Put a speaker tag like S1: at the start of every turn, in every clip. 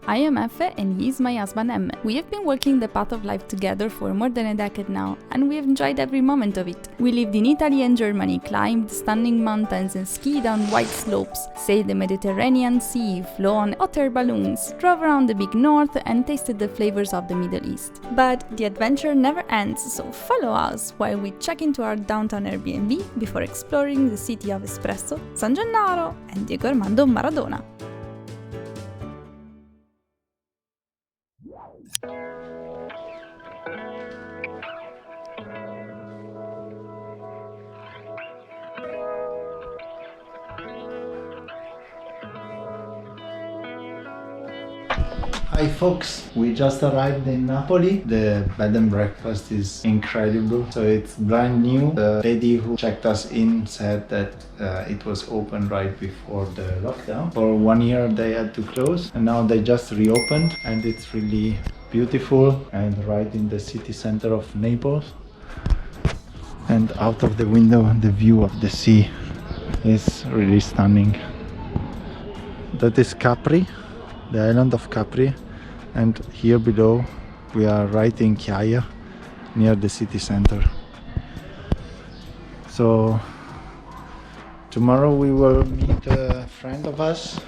S1: I am Effe and he's my husband Emme. We have been walking the path of life together for more than a decade now, and we have enjoyed every moment of it. We lived in Italy and Germany, climbed stunning mountains and skied on white slopes, sailed the Mediterranean Sea, flew on hot air balloons, drove around the big north and tasted the flavors of the Middle East. But the adventure never ends, so follow us while we check into our downtown Airbnb before exploring the city of Espresso, San Gennaro and Diego Armando Maradona.
S2: Hi folks, we just arrived in Napoli. The bed and breakfast is incredible, so it's brand new. The lady who checked us in said that it was open right before the lockdown. For 1 year they had to close and now they just reopened, and it's really beautiful and right in the city center of Naples. And out of the window the view of the sea is really stunning. That is Capri, the island of Capri, and here below we are right in Chiaia, near the city center. So tomorrow we will meet a friend of us,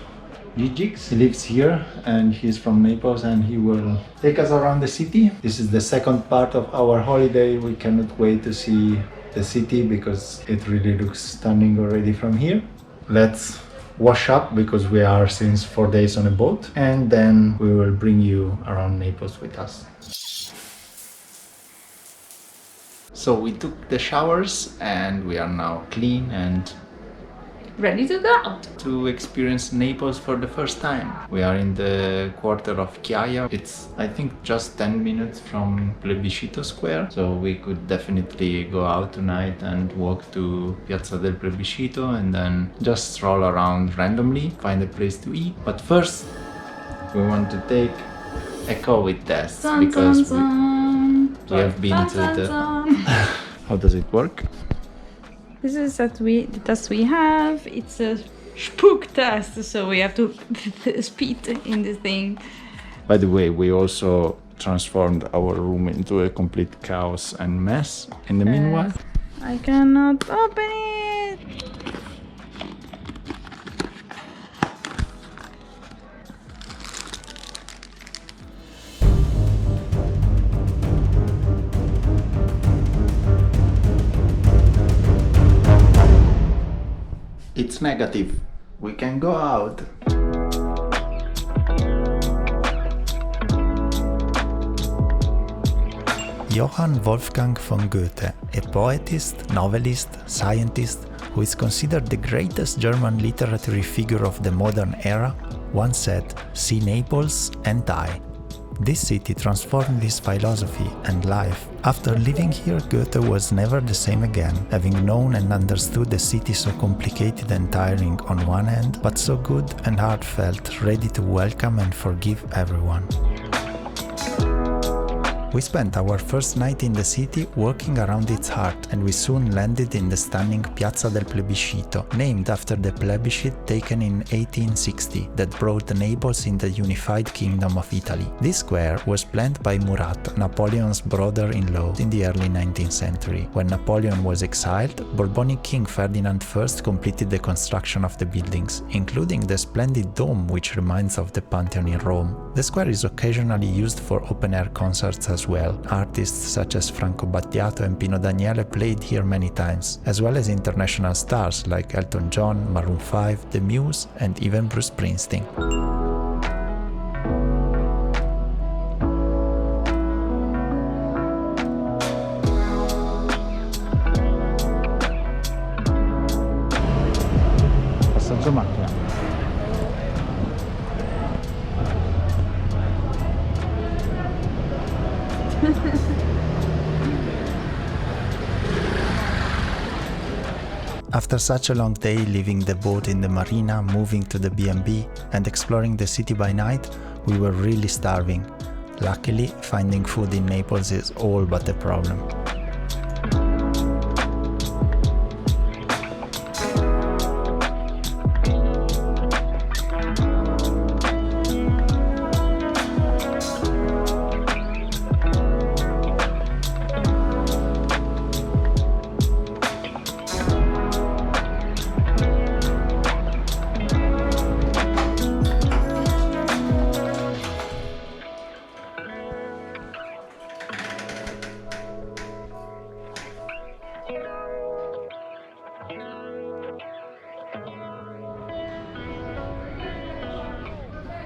S2: Giggix. He lives here and he's from Naples and he will take us around the city. This is the second part of our holiday. We cannot wait to see the city because it really looks stunning already from here. Let's wash up because we are since 4 days on a boat, and then we will bring you around Naples with us. So we took the showers and we are now clean and
S1: Ready to go out!
S2: to experience Naples for the first time. We are in the quarter of Chiaia. It's, I think, just 10 minutes from Plebiscito Square, so we could definitely go out tonight and walk to Piazza del Plebiscito and then just stroll around randomly, find a place to eat. But first, we want to take a COVID test because we have been to the... How does it work?
S1: This is the test we have. It's a spook test, so we have to spit in the thing.
S2: By the way, we also transformed our room into a complete chaos and mess in the meanwhile.
S1: I cannot open it!
S2: It's negative. We can go out.
S3: Johann Wolfgang von Goethe, a poetist, novelist, scientist who is considered the greatest German literary figure of the modern era, once said, "See Naples and die." This city transformed his philosophy and life. After living here, Goethe was never the same again, having known and understood a city so complicated and tiring on one hand, but so good and heartfelt, ready to welcome and forgive everyone. We spent our first night in the city walking around its heart, and we soon landed in the stunning Piazza del Plebiscito, named after the plebiscite taken in 1860 that brought Naples in the unified Kingdom of Italy. This square was planned by Murat, Napoleon's brother-in-law, in the early 19th century. When Napoleon was exiled, Bourbonic King Ferdinand I completed the construction of the buildings, including the splendid dome which reminds of the Pantheon in Rome. The square is occasionally used for open-air concerts as well. Artists such as Franco Battiato and Pino Daniele played here many times, as well as international stars like Elton John, Maroon 5, The Muse, and even Bruce Springsteen.
S2: Passaggio macchina.
S3: After such a long day leaving the boat in the marina, moving to the B&B and exploring the city by night, we were really starving. Luckily, finding food in Naples is all but a problem.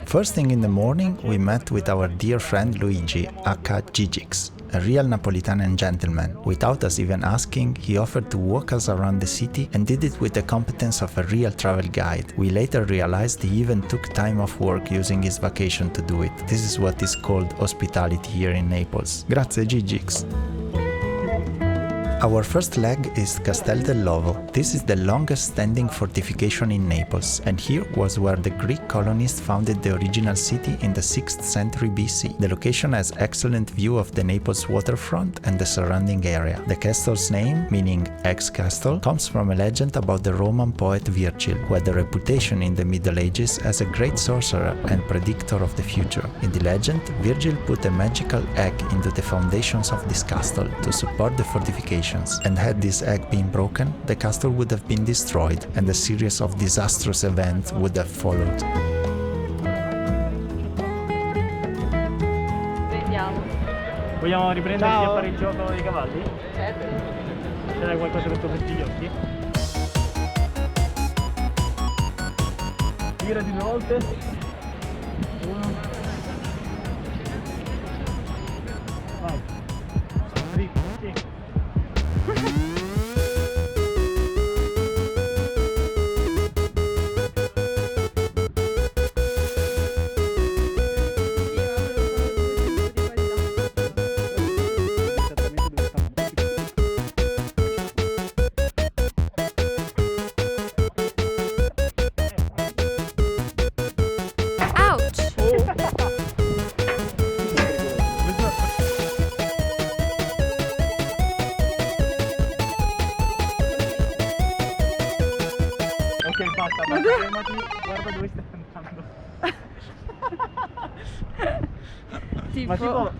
S3: First thing in the morning, we met with our dear friend Luigi, aka Giggix, a real Napolitanen gentleman. Without us even asking, he offered to walk us around the city and did it with the competence of a real travel guide. We later realized he even took time off work using his vacation to do it. This is what is called hospitality here in Naples. Grazie Giggix! Our first leg is Castel dell'Ovo. This is the longest standing fortification in Naples, and here was where the Greek colonists founded the original city in the 6th century BC. The location has excellent view of the Naples waterfront and the surrounding area. The castle's name, meaning ex-castle, comes from a legend about the Roman poet Virgil, who had a reputation in the Middle Ages as a great sorcerer and predictor of the future. In the legend, Virgil put a magical egg into the foundations of this castle to support the fortification. And had this egg been broken, the castle would have been destroyed and a series of disastrous events would have followed.
S1: Vediamo.
S4: Vogliamo riprendere
S2: Ciao.
S4: a fare il gioco dei cavalli?
S1: Certo.
S4: C'è qualcosa sotto questi gli occhi? Tira di 2 volte. 1. Vai. Sì. Ok, basta, fermati, guarda dove stai andando.
S1: Tipo,
S4: Ma tipo,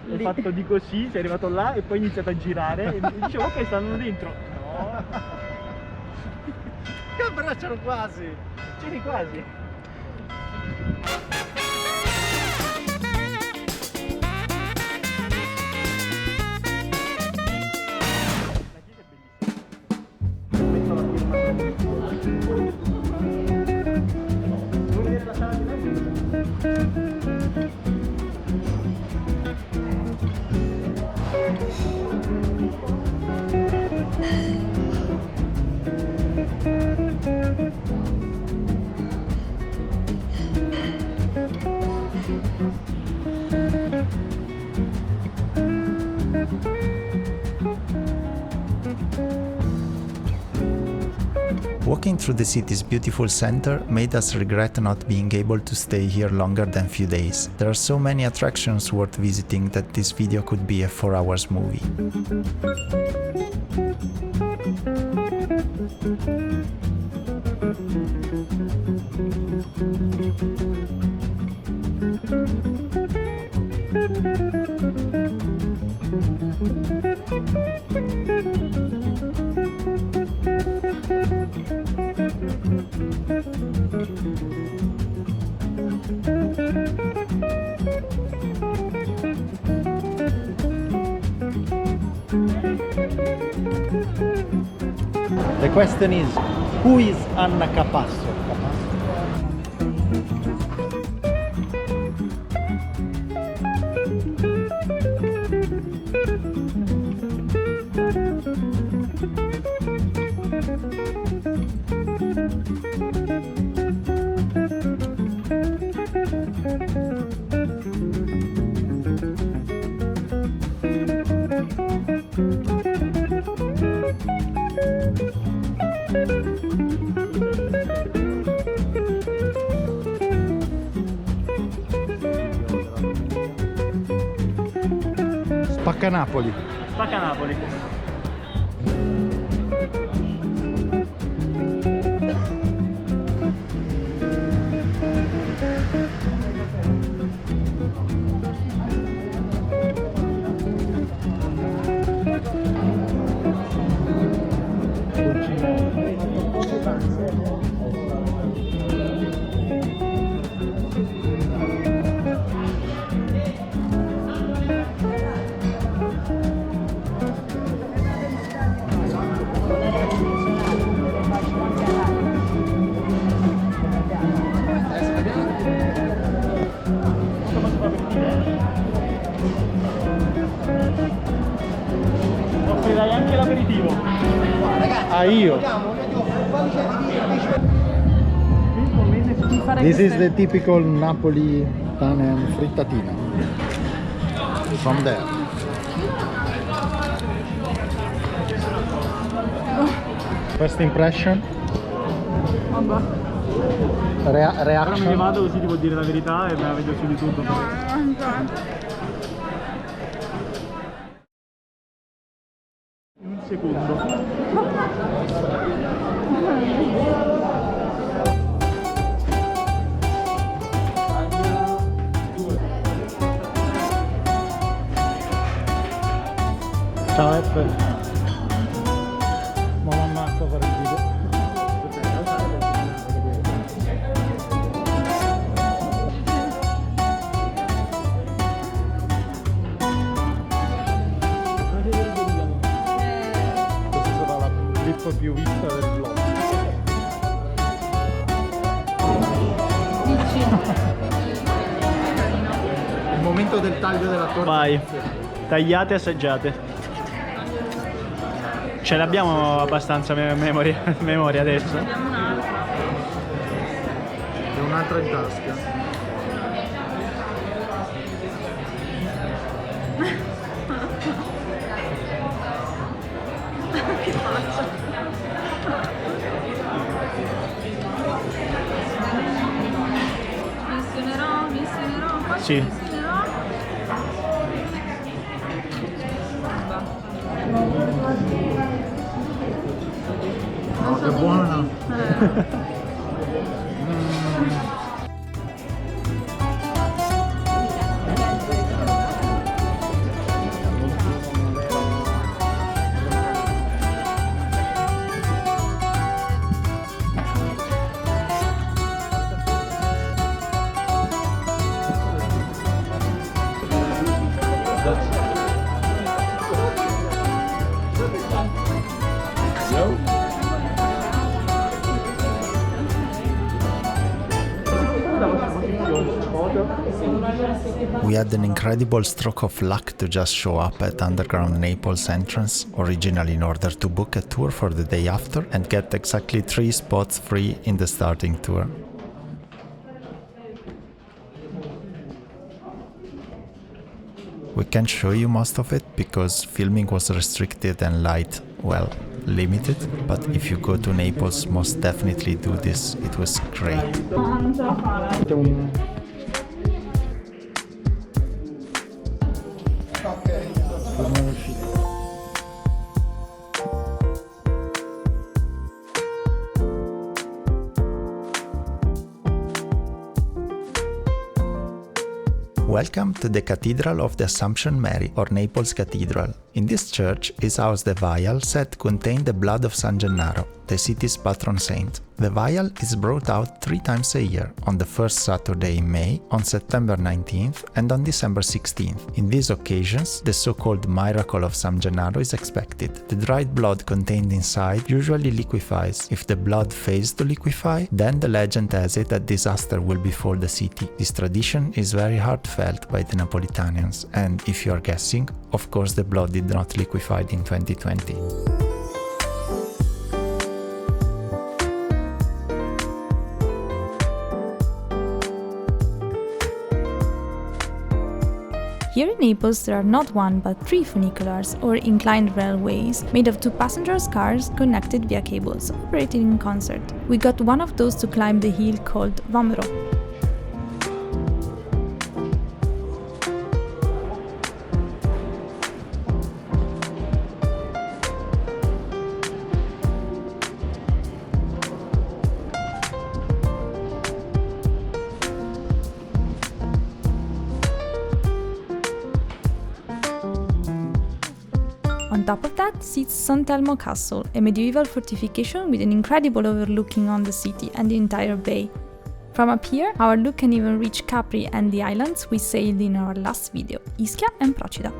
S4: hai fatto di così, sei arrivato là e poi hai iniziato a girare e dicevo ok, stanno dentro. No.
S2: Però c'ero quasi!
S4: C'eri quasi.
S3: Walking through the city's beautiful center made us regret not being able to stay here longer than few days. There are so many attractions worth visiting that this video could be a 4 hours movie.
S2: The question is, who is Anna Capasso? Spaccanapoli.
S4: Spaccanapoli.
S2: Ah, io. This is the typical Napolitanean frittatina. From there. First impression?
S4: Vabbè. Ora me ne
S2: Reaction?
S4: vado così ti vuol dire la verità e me la vedo su YouTube. Un secondo.
S2: Ciao Eppe. Ma mamma a fare il video. Questa sarà la clip più vista del vlog. Il momento del taglio della torta.
S4: Vai, tagliate e assaggiate. Ce l'abbiamo abbastanza memoria adesso.
S2: E un'altra in tasca.
S1: Missionerò.
S4: Sì.
S2: No, che buona!
S3: We had an incredible stroke of luck to just show up at underground Naples entrance, originally in order to book a tour for the day after and get exactly 3 spots free in the starting tour. We can't show you most of it because filming was restricted and light, well, limited, but if you go to Naples, most definitely do this, it was great. Welcome to the Cathedral of the Assumption Mary, or Naples Cathedral. In this church is housed the vial said to contain the blood of San Gennaro, the city's patron saint. The vial is brought out 3 times a year, on the first Saturday in May, on September 19th and on December 16th. In these occasions, the so-called miracle of San Gennaro is expected. The dried blood contained inside usually liquefies. If the blood fails to liquefy, then the legend has it that disaster will befall the city. This tradition is very heartfelt by the Napolitanians, and if you are guessing, of course the blood did not liquefy in 2020.
S1: Here in Naples there are not 1 but 3 funiculars, or inclined railways, made of 2 passengers' cars connected via cables, operating in concert. We got one of those to climb the hill called Vamro. On top of that sits Sant'Elmo Castle, a medieval fortification with an incredible overlooking on the city and the entire bay. From up here, our look can even reach Capri and the islands we sailed in our last video, Ischia and Procida.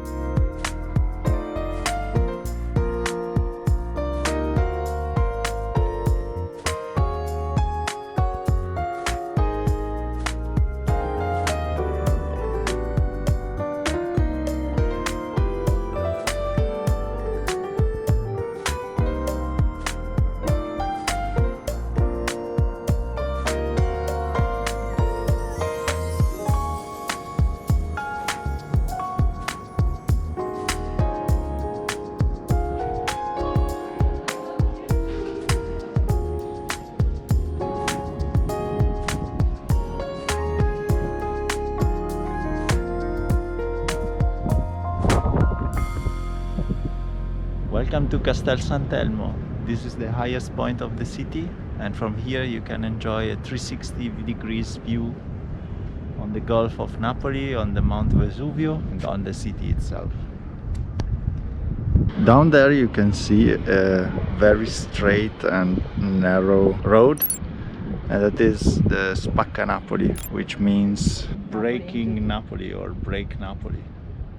S3: Welcome to Castel Sant'Elmo. This is the highest point of the city, and from here you can enjoy a 360 degrees view on the Gulf of Napoli, on the Mount Vesuvio, and on the city itself. Down there you can see a very straight and narrow road, and that is the Spaccanapoli, which means breaking Napoli or break Napoli.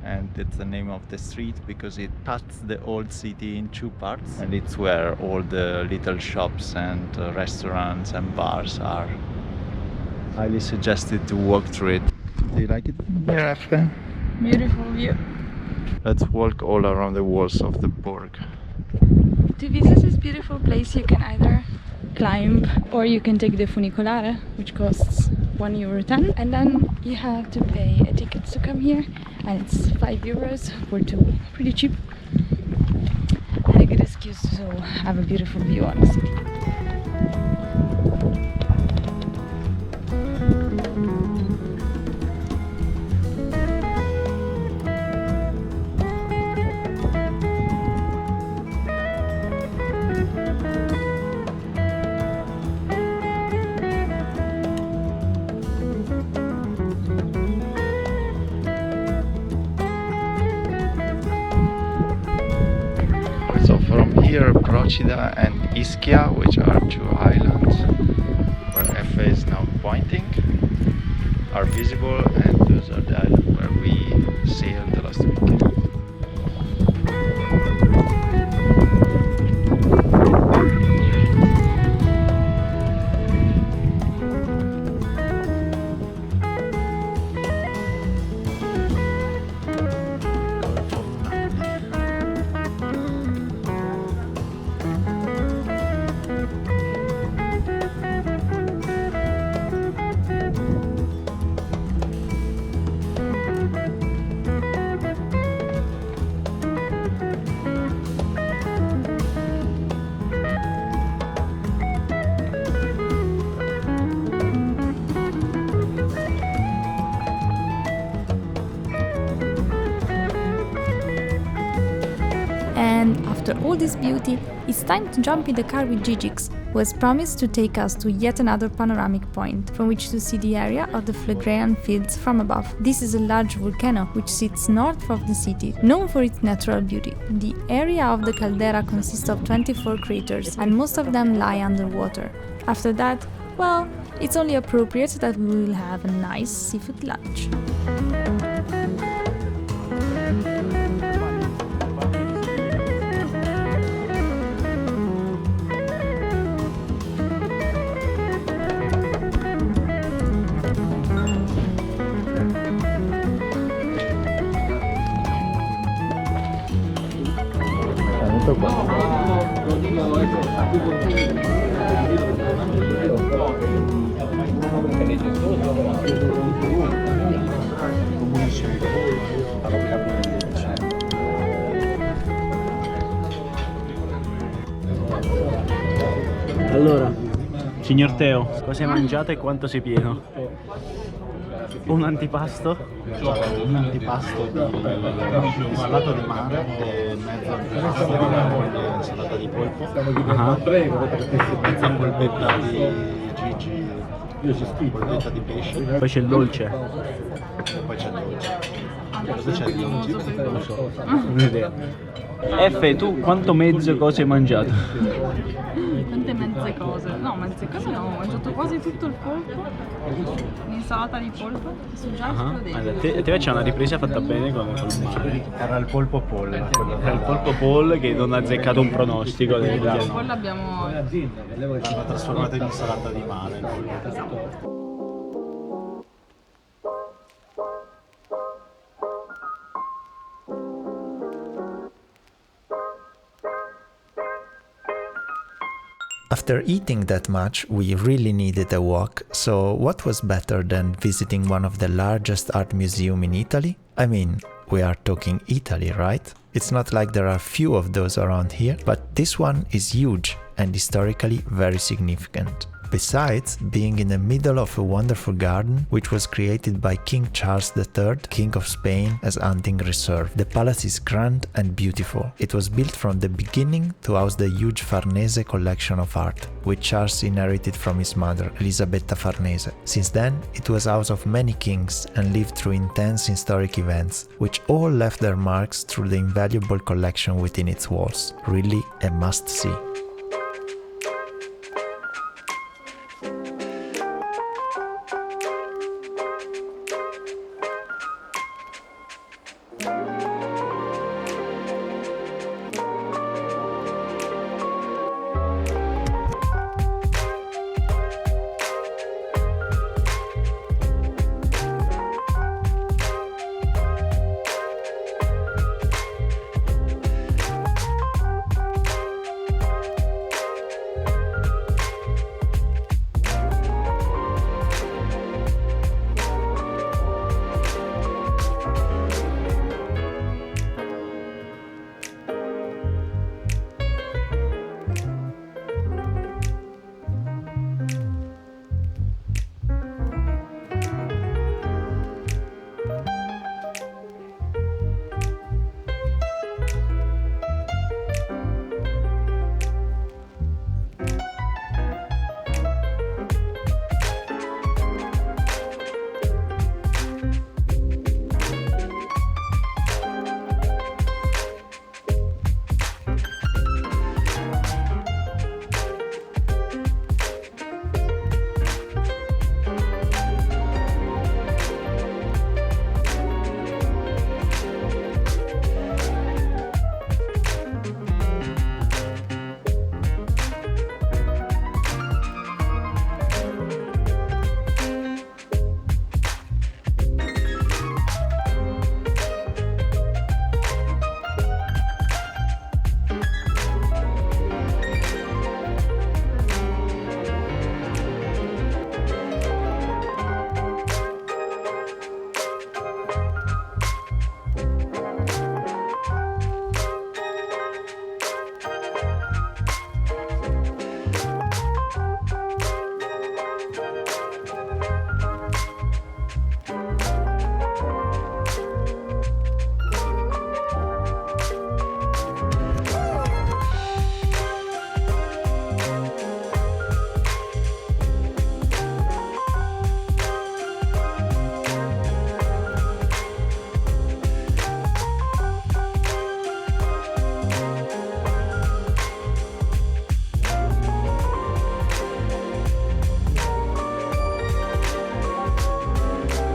S3: And it's the name of the street because it cuts the old city in two parts, and it's where all the little shops and restaurants and bars are. Highly suggested to walk through it. Do you like it here, Effe?
S1: Beautiful view.
S3: Let's walk all around the walls of the Borg.
S1: To visit this beautiful place you can either climb or you can take the funicolare, which costs €1.10, and then you have to pay a ticket to come here, and it's €5 for two. Pretty cheap and a good excuse to have a beautiful view on the city.
S3: So from here, Procida and Ischia, which are two islands where Effe is now pointing, are visible, and those are the islands where we sailed the last week.
S1: And after all this beauty, it's time to jump in the car with Giggix, who has promised to take us to yet another panoramic point, from which to see the area of the Phlegraean fields from above. This is a large volcano which sits north of the city, known for its natural beauty. The area of the caldera consists of 24 craters, and most of them lie underwater. After that, well, it's only appropriate that we will have a nice seafood lunch.
S4: Allora, signor Teo, cosa hai mangiato e quanto sei pieno? Un antipasto?
S2: Un antipasto di salato di mare e mezzo antipasto di insalata di polpo, mezza polpetta di Gigi, polpetta di pesce,
S4: Poi c'è il dolce.
S2: e poi c'è il dolce. Cosa c'è di dolce?
S4: Non lo so, non ho idea. Effe, tu quanto mezzo cose hai mangiato?
S1: Quante mezze cose? No, mezze cose no, ho mangiato quasi tutto il polpo, l'insalata di polpo, che sono già esplodenti.
S4: Te c'è una ripresa fatta bene con il mare.
S2: Era il polpo Paul.
S4: Era il polpo Paul che non ha azzeccato un pronostico.
S1: Poi l'abbiamo
S2: L'hanno trasformato in insalata di mare.
S3: After eating that much, we really needed a walk, so what was better than visiting one of the largest art museums in Italy? I mean, we are talking Italy, right? It's not like there are few of those around here, but this one is huge and historically very significant. Besides being in the middle of a wonderful garden, which was created by King Charles III, King of Spain, as hunting reserve. The palace is grand and beautiful. It was built from the beginning to house the huge Farnese collection of art, which Charles inherited from his mother, Elisabetta Farnese. Since then, it was house of many kings and lived through intense historic events, which all left their marks through the invaluable collection within its walls. Really a must-see.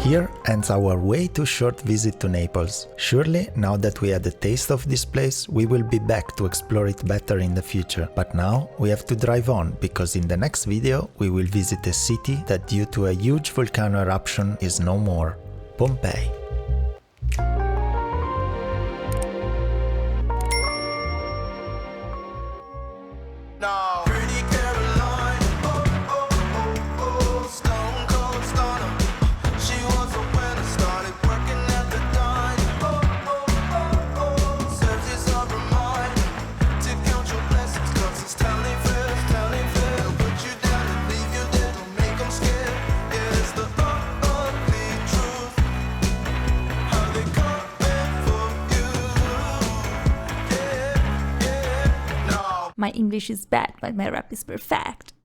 S3: Here ends our way too short visit to Naples. Surely, now that we had a taste of this place, we will be back to explore it better in the future. But now we have to drive on, because in the next video we will visit a city that due to a huge volcano eruption is no more. Pompeii.
S1: My English is bad, but my rap is perfect.